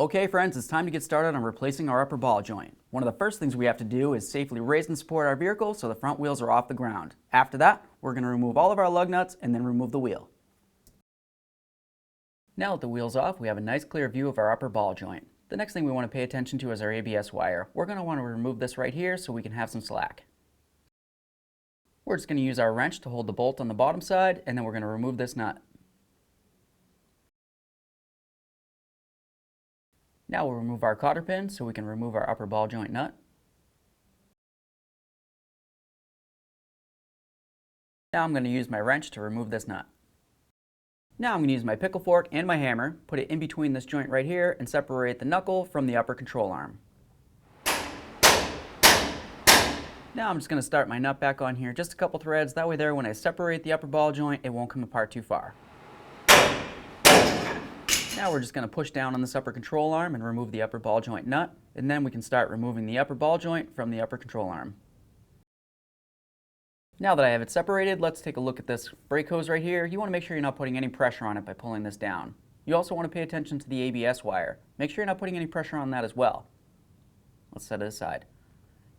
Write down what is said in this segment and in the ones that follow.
Okay friends, it's time to get started on replacing our upper ball joint. One of the first things we have to do is safely raise and support our vehicle so the front wheels are off the ground. After that, we're going to remove all of our lug nuts and then remove the wheel. Now with the wheels off, we have a nice clear view of our upper ball joint. The next thing we want to pay attention to is our ABS wire. We're going to want to remove this right here so we can have some slack. We're just going to use our wrench to hold the bolt on the bottom side, and then we're going to remove this nut. Now we'll remove our cotter pin so we can remove our upper ball joint nut. Now I'm going to use my wrench to remove this nut. Now I'm going to use my pickle fork and my hammer, put it in between this joint right here, and separate the knuckle from the upper control arm. Now I'm just going to start my nut back on here, just a couple threads, that way there when I separate the upper ball joint it won't come apart too far. Now we're just going to push down on this upper control arm and remove the upper ball joint nut, and then we can start removing the upper ball joint from the upper control arm. Now that I have it separated, let's take a look at this brake hose right here. You want to make sure you're not putting any pressure on it by pulling this down. You also want to pay attention to the ABS wire. Make sure you're not putting any pressure on that as well. Let's set it aside.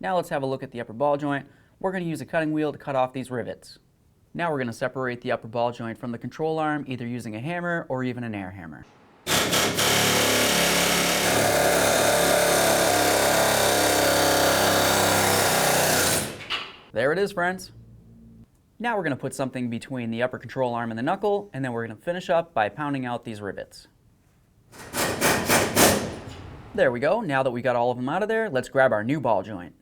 Now let's have a look at the upper ball joint. We're going to use a cutting wheel to cut off these rivets. Now we're going to separate the upper ball joint from the control arm, either using a hammer or even an air hammer. There it is, friends. Now we're going to put something between the upper control arm and the knuckle, and then we're going to finish up by pounding out these rivets. There we go. Now that we got all of them out of there, let's grab our new ball joint.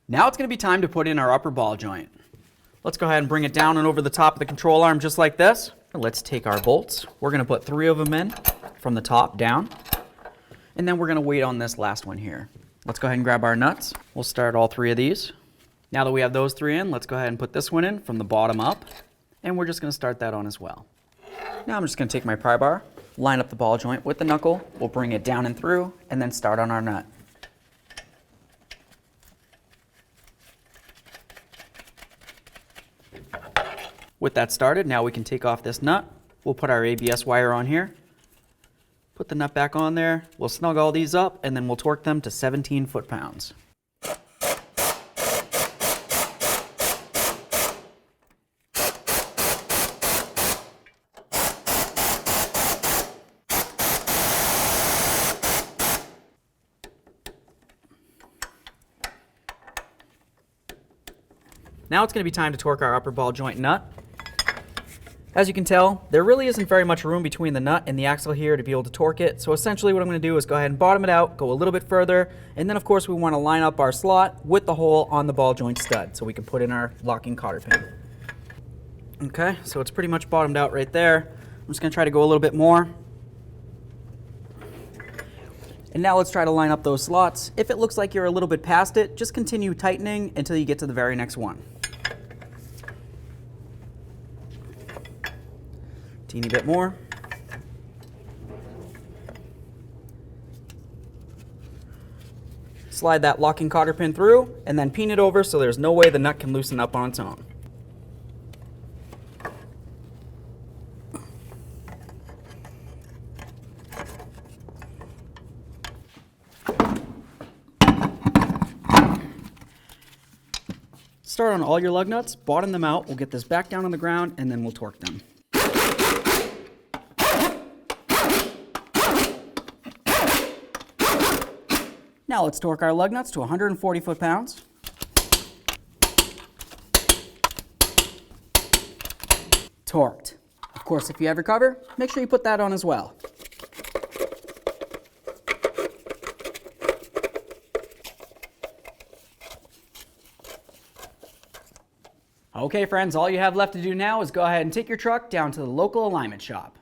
Now it's going to be time to put in our upper ball joint. Let's go ahead and bring it down and over the top of the control arm just like this. Let's take our bolts. We're going to put 3 of them in from the top down, and then we're going to wait on this last one here. Let's go ahead and grab our nuts. We'll start all 3 of these. Now that we have those 3 in, let's go ahead and put this one in from the bottom up, and we're just going to start that on as well. Now I'm just going to take my pry bar, line up the ball joint with the knuckle, we'll bring it down and through, and then start on our nut. With that started, now we can take off this nut. We'll put our ABS wire on here, put the nut back on there, we'll snug all these up, and then we'll torque them to 17 foot-pounds. Now it's going to be time to torque our upper ball joint nut. As you can tell, there really isn't very much room between the nut and the axle here to be able to torque it. So essentially what I'm going to do is go ahead and bottom it out, go a little bit further, and then of course we want to line up our slot with the hole on the ball joint stud so we can put in our locking cotter pin. Okay, so it's pretty much bottomed out right there. I'm just going to try to go a little bit more. And now let's try to line up those slots. If it looks like you're a little bit past it, just continue tightening until you get to the very next one. Teeny bit more. Slide that locking cotter pin through and then pin it over so there's no way the nut can loosen up on its own. Start on all your lug nuts, bottom them out, we'll get this back down on the ground, and then we'll torque them. Now let's torque our lug nuts to 140 foot-pounds. Torqued. Of course, if you have your cover, make sure you put that on as well. Okay friends, all you have left to do now is go ahead and take your truck down to the local alignment shop.